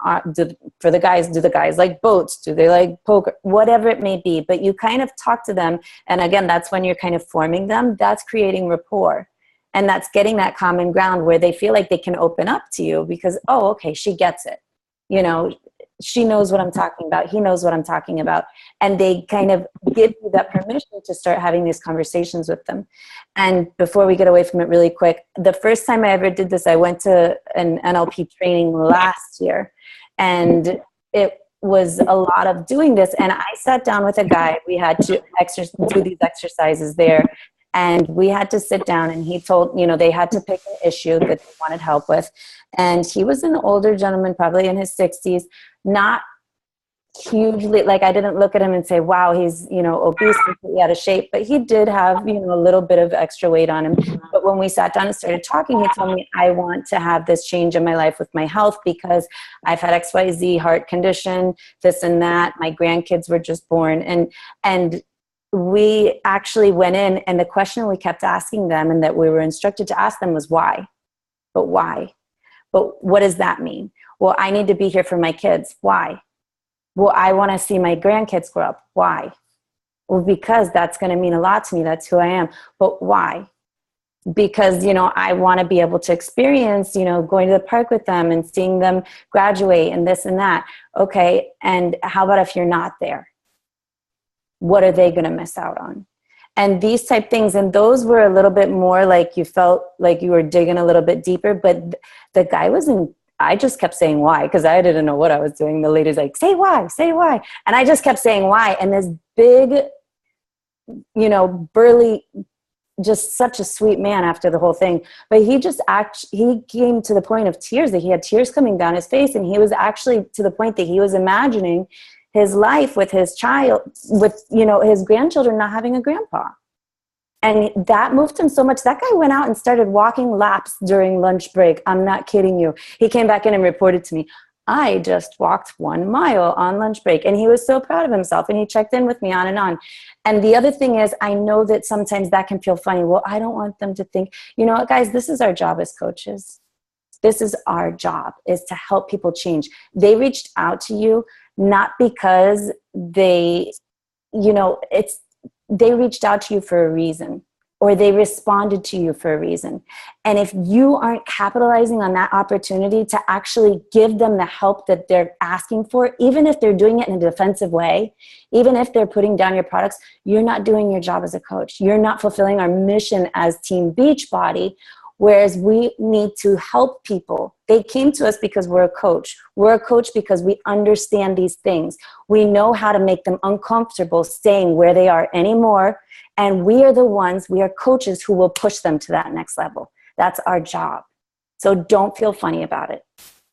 for the guys, do the guys like boats, do they like poker, whatever it may be, but you kind of talk to them, and again, that's when you're kind of forming them, that's creating rapport. And that's getting that common ground where they feel like they can open up to you because, oh, okay, she gets it. She knows what I'm talking about. He knows what I'm talking about. And they kind of give you that permission to start having these conversations with them. And before we get away from it really quick, the first time I ever did this, I went to an NLP training last year. And it was a lot of doing this. And I sat down with a guy. We had to do these exercises there. And we had to sit down, and he told, they had to pick an issue that they wanted help with. And he was an older gentleman, probably in his 60s, not hugely, like I didn't look at him and say, wow, he's, obese, completely out of shape. But he did have, a little bit of extra weight on him. But when we sat down and started talking, he told me, I want to have this change in my life with my health because I've had XYZ heart condition, this and that. My grandkids were just born. And we actually went in, and the question we kept asking them and that we were instructed to ask them was why? But why? But what does that mean? Well, I need to be here for my kids. Why? Well, I want to see my grandkids grow up. Why? Well, because that's going to mean a lot to me. That's who I am. But why? Because, I want to be able to experience, going to the park with them and seeing them graduate and this and that. Okay. And how about if you're not there? What are they going to miss out on? And these type things. And those were a little bit more like you felt like you were digging a little bit deeper, but the guy I just kept saying why, because I didn't know what I was doing. The lady's like, say why. And I just kept saying why. And this big, burly, just such a sweet man after the whole thing. But he came to the point of tears, that he had tears coming down his face. And he was actually to the point that he was imagining his life with his child, with, his grandchildren not having a grandpa. And that moved him so much. That guy went out and started walking laps during lunch break. I'm not kidding you. He came back in and reported to me, I just walked 1 mile on lunch break. And he was so proud of himself. And he checked in with me on and on. And the other thing is, I know that sometimes that can feel funny. Well, I don't want them to think, guys, this is our job as coaches. This is our job, is to help people change. They reached out to you not because they reached out to you for a reason, or they responded to you for a reason. And if you aren't capitalizing on that opportunity to actually give them the help that they're asking for, even if they're doing it in a defensive way, even if they're putting down your products, you're not doing your job as a coach. You're not fulfilling our mission as Team Beachbody. Whereas we need to help people. They came to us because we're a coach. We're a coach because we understand these things. We know how to make them uncomfortable staying where they are anymore. And we are coaches who will push them to that next level. That's our job. So don't feel funny about it.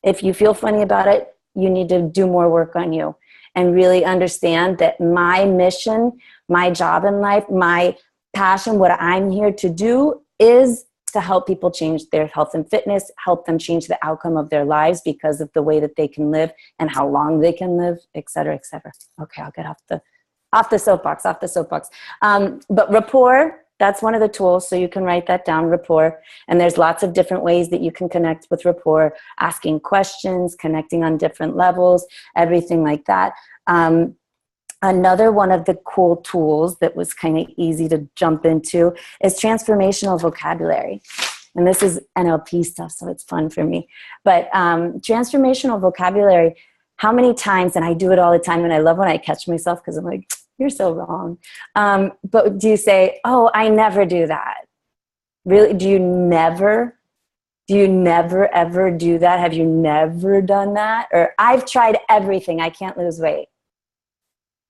If you feel funny about it, you need to do more work on you and really understand that my mission, my job in life, my passion, what I'm here to do is to help people change their health and fitness, help them change the outcome of their lives because of the way that they can live and how long they can live, et cetera, et cetera. Okay, I'll get off the soapbox. But rapport, that's one of the tools. So you can write that down, rapport. And there's lots of different ways that you can connect with rapport, asking questions, connecting on different levels, everything like that. Another one of the cool tools that was kind of easy to jump into is transformational vocabulary. And this is NLP stuff, so it's fun for me. But transformational vocabulary, how many times, and I do it all the time, and I love when I catch myself because I'm like, you're so wrong. But do you say, oh, I never do that? Really? Do you never ever do that? Have you never done that? Or I've tried everything. I can't lose weight.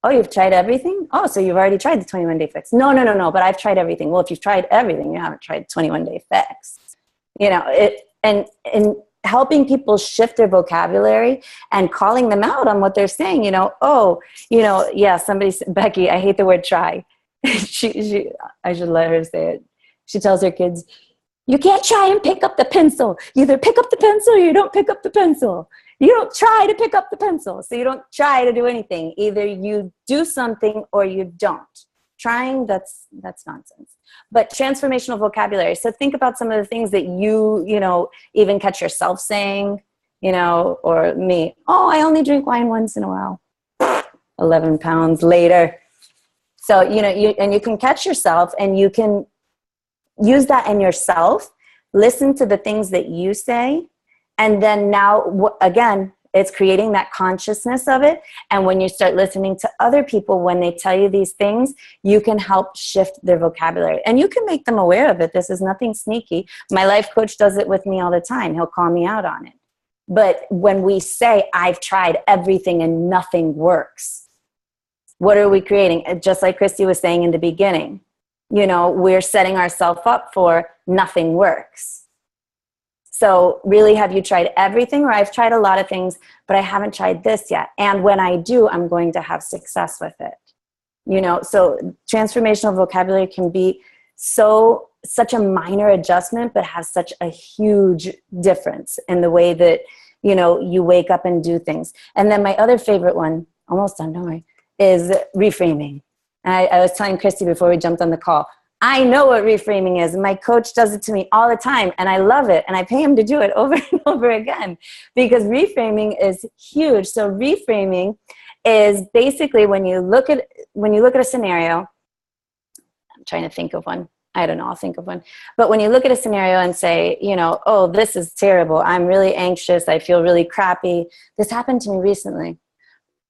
Oh, you've tried everything? Oh, so you've already tried the 21-day fix. No, but I've tried everything. Well, if you've tried everything, you haven't tried 21-day fix. And helping people shift their vocabulary and calling them out on what they're saying, somebody said, Becky, I hate the word try. I should let her say it. She tells her kids, you can't try and pick up the pencil. You either pick up the pencil or you don't pick up the pencil. You don't try to pick up the pencil. So you don't try to do anything. Either you do something or you don't. Trying, that's nonsense. But transformational vocabulary. So think about some of the things that you even catch yourself saying, or me. Oh, I only drink wine once in a while. 11 pounds later. So, you can catch yourself and you can use that in yourself. Listen to the things that you say. And then now, again, it's creating that consciousness of it. And when you start listening to other people, when they tell you these things, you can help shift their vocabulary. And you can make them aware of it. This is nothing sneaky. My life coach does it with me all the time. He'll call me out on it. But when we say, I've tried everything and nothing works, what are we creating? Just like Christy was saying in the beginning, we're setting ourselves up for nothing works. So really, have you tried everything? Or I've tried a lot of things, but I haven't tried this yet. And when I do, I'm going to have success with it. So transformational vocabulary can be such a minor adjustment, but has such a huge difference in the way that, you wake up and do things. And then my other favorite one, almost done, don't worry, is reframing. And I was telling Christy before we jumped on the call, I know what reframing is. My coach does it to me all the time, and I love it. And I pay him to do it over and over again because reframing is huge. So reframing is basically when you look at a scenario, I'm trying to think of one. I don't know, I'll think of one. But when you look at a scenario and say, you know, oh, this is terrible. I'm really anxious. I feel really crappy. This happened to me recently.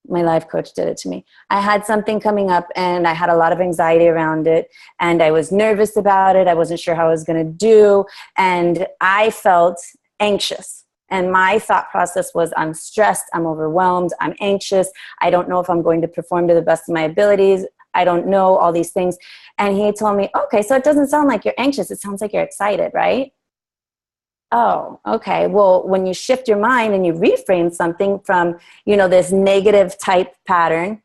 My life coach did it to me. I had something coming up and I had a lot of anxiety around it and I was nervous about it. I wasn't sure how I was going to do. And I felt anxious. And my thought process was, I'm stressed, I'm overwhelmed, I'm anxious. I don't know if I'm going to perform to the best of my abilities. I don't know, all these things. And he told me, okay, so it doesn't sound like you're anxious. It sounds like you're excited, right? Oh, okay. Well, when you shift your mind and you reframe something from, you know, this negative type pattern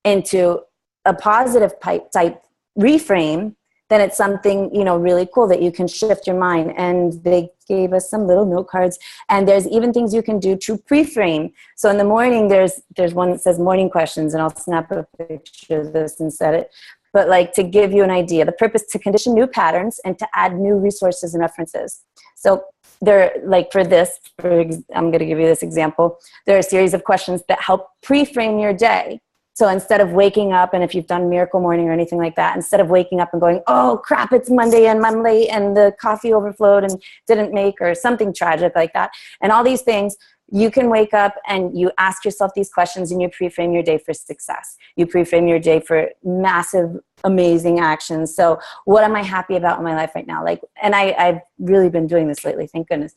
into a positive type reframe, then it's something, you know, really cool that you can shift your mind. And they gave us some little note cards, and there's even things you can do to pre-frame. So in the morning, there's one that says morning questions, and I'll snap a picture of this and set it. But like, to give you an idea, the purpose to condition new patterns and to add new resources and references. So there, like for this, I'm going to give you this example. There are a series of questions that help pre-frame your day. So instead of waking up, and if you've done Miracle Morning or anything like that, instead of waking up and going, oh crap, it's Monday and I'm late and the coffee overflowed and didn't make, or something tragic like that, and all these things, you can wake up and you ask yourself these questions and you pre-frame your day for success. You pre-frame your day for massive, amazing actions. So what am I happy about in my life right now? Like, and I've really been doing this lately, thank goodness.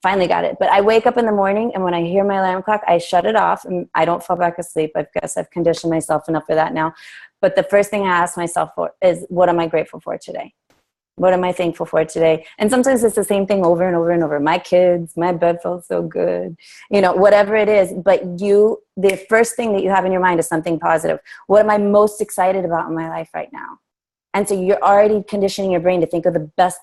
Finally got it. But I wake up in the morning, and when I hear my alarm clock, I shut it off and I don't fall back asleep. I guess I've conditioned myself enough for that now. But the first thing I ask myself for is, what am I grateful for today? What am I thankful for today? And sometimes it's the same thing over and over and over. My kids, my bed felt so good, you know, whatever it is. But the first thing that you have in your mind is something positive. What am I most excited about in my life right now? And so you're already conditioning your brain to think of the best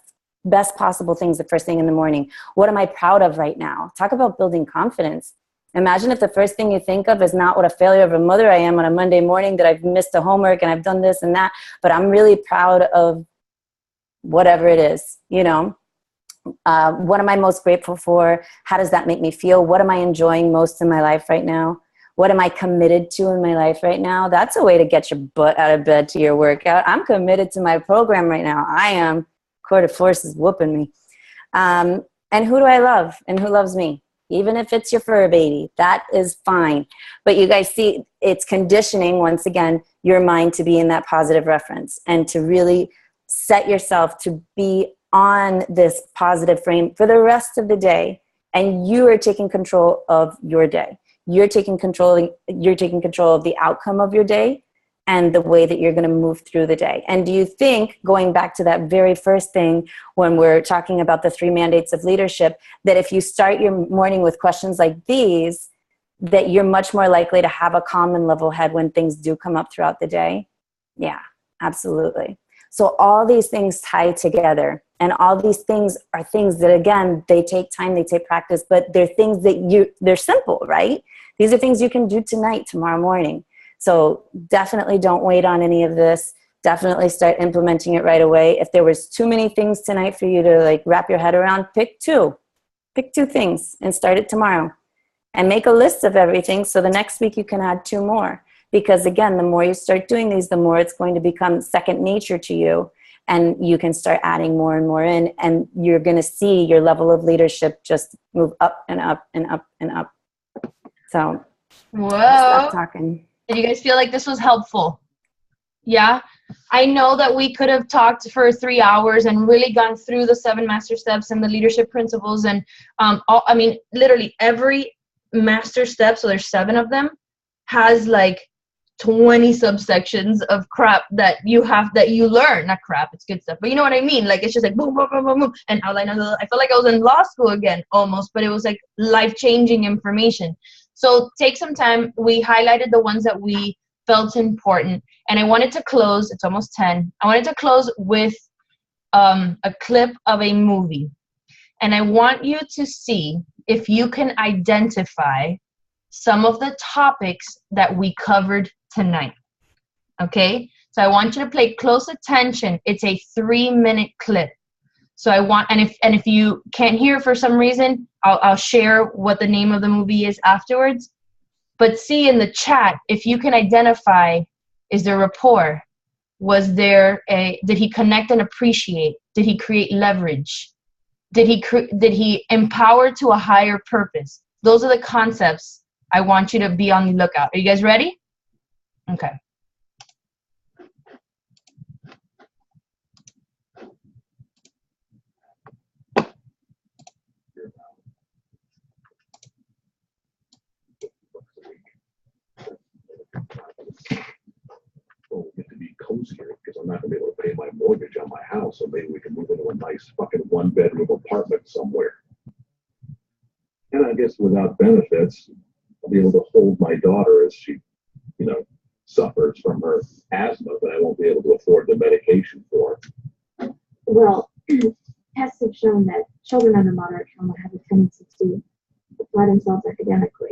possible things the first thing in the morning. What am I proud of right now? Talk about building confidence. Imagine if the first thing you think of is not what a failure of a mother I am on a Monday morning, that I've missed a homework and I've done this and that, but I'm really proud of whatever it is, you know. What am I most grateful for? How does that make me feel? What am I enjoying most in my life right now? What am I committed to in my life right now? That's a way to get your butt out of bed to your workout. I'm committed to my program right now. I am. Court of Force is whooping me. And who do I love? And who loves me? Even if it's your fur baby, that is fine. But you guys see, it's conditioning, once again, your mind to be in that positive reference and to really set yourself to be on this positive frame for the rest of the day. And you are taking control of your day. You're taking control of the outcome of your day and the way that you're going to move through the day. And do you think, going back to that very first thing when we're talking about the 3 mandates of leadership, that if you start your morning with questions like these, that you're much more likely to have a calm and level head when things do come up throughout the day? Yeah, absolutely. So all these things tie together, and all these things are things that, again, they take time, they take practice, but they're things that they're simple, right? These are things you can do tonight, tomorrow morning. So definitely don't wait on any of this. Definitely start implementing it right away. If there was too many things tonight for you to like wrap your head around, pick 2. Pick 2 things and start it tomorrow. And make a list of everything so the next week you can add 2 more. Because again, the more you start doing these, the more it's going to become second nature to you. And you can start adding more and more in. And you're going to see your level of leadership just move up and up and up and up. So, whoa. Stop talking. Did you guys feel like this was helpful? Yeah? I know that we could have talked for 3 hours and really gone through the 7 master steps and the leadership principles and literally every master step, so there's 7 of them, has like 20 subsections of crap that you learn. Not crap, it's good stuff, but you know what I mean? Like, it's just like boom, boom, boom, boom, boom, and outline. I felt like I was in law school again almost, but it was like life-changing information. So take some time. We highlighted the ones that we felt important, and I wanted to close, it's almost 10, I wanted to close with a clip of a movie, and I want you to see if you can identify some of the topics that we covered tonight. Okay, so I want you to pay close attention. It's a 3-minute clip. So I want, and if you can't hear for some reason, I'll share what the name of the movie is afterwards. But see in the chat, if you can identify, is there rapport? Did he connect and appreciate? Did he create leverage? Did he empower to a higher purpose? Those are the concepts I want you to be on the lookout. Are you guys ready? Okay. Well, we get to be cozier because I'm not going to be able to pay my mortgage on my house, so maybe we can move into a nice fucking one-bedroom apartment somewhere. And I guess without benefits, I'll be able to hold my daughter as she, suffers from her asthma, but I won't be able to afford the medication for her. Well, tests have shown that children under moderate trauma have a tendency to apply themselves academically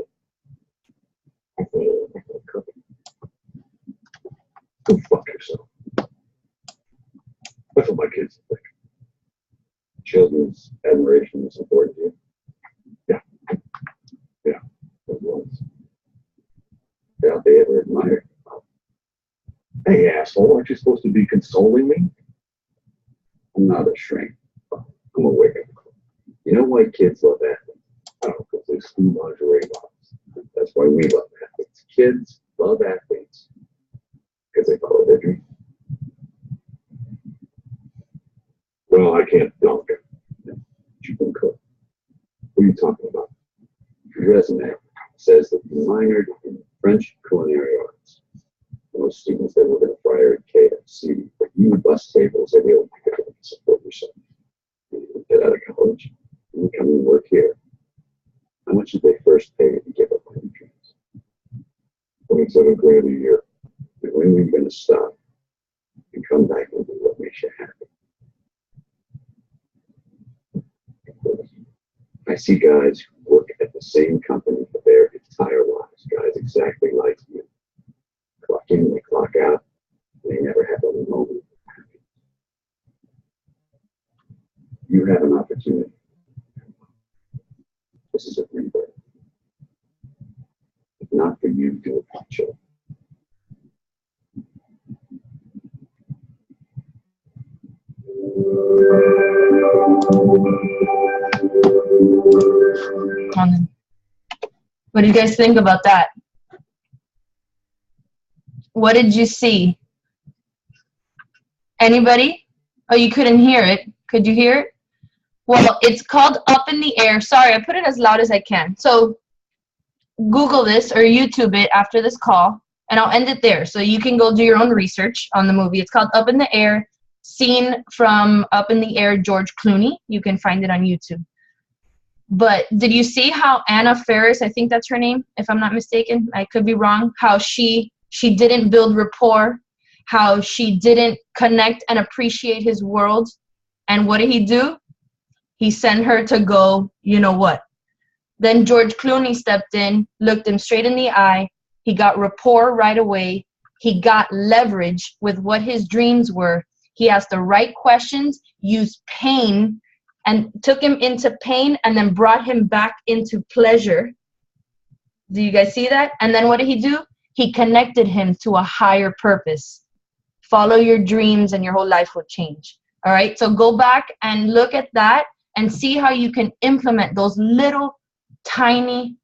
as they cope. Go fuck yourself. That's what my kids think. Children's admiration is important to you. Yeah, it was. Yeah, they ever admired. Hey, asshole, aren't you supposed to be consoling me? I'm not a shrink. I'm a wicked. You know why kids love athletes? I don't know, because they screw lingerie models. That's why we love athletes. Kids love athletes because they follow their dreams. Well, I can't dunk it. But you can cook. What are you talking about? Your resume says that you minored in French culinary arts. Most students that live in a fryer at KFC, but you bus tables every other week to support yourself. You get out of college, and you come and work here. How much did they first pay you to give up on your dreams? $27,000 a year. And when are you going to stop and come back and do what makes you happy? I see guys who work at the same company for their entire lives, guys exactly like you. Clock in, they clock out, and they never have a moment of happiness. You have an opportunity. This is a rebirth. If not for you, do it for children. What do you guys think about that? What did you see? Anybody? Oh, you couldn't hear it. Could you hear it? Well, it's called Up in the Air. Sorry, I put it as loud as I can. So Google this or YouTube it after this call, and I'll end it there. So you can go do your own research on the movie. It's called Up in the Air, scene from Up in the Air, George Clooney. You can find it on YouTube. But did you see how Anna Faris, I think that's her name, if I'm not mistaken, I could be wrong, how she didn't build rapport, how she didn't connect and appreciate his world. And what did he do? He sent her to go, you know what. Then George Clooney stepped in, looked him straight in the eye. He got rapport right away. He got leverage with what his dreams were. He asked the right questions, used pain, and took him into pain and then brought him back into pleasure. Do you guys see that? And then what did he do? He connected him to a higher purpose. Follow your dreams and your whole life will change. All right, so go back and look at that and see how you can implement those little tiny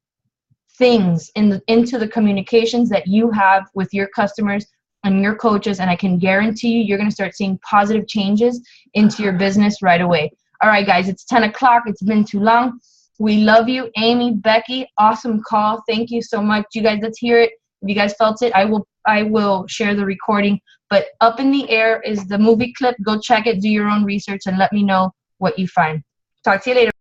things into the communications that you have with your customers and your coaches, and I can guarantee you, you're going to start seeing positive changes into your business right away. All right, guys, it's 10 o'clock. It's been too long. We love you. Amy, Becky, awesome call. Thank you so much. You guys, let's hear it. If you guys felt it, I will share the recording. But Up in the Air is the movie clip. Go check it, do your own research, and let me know what you find. Talk to you later.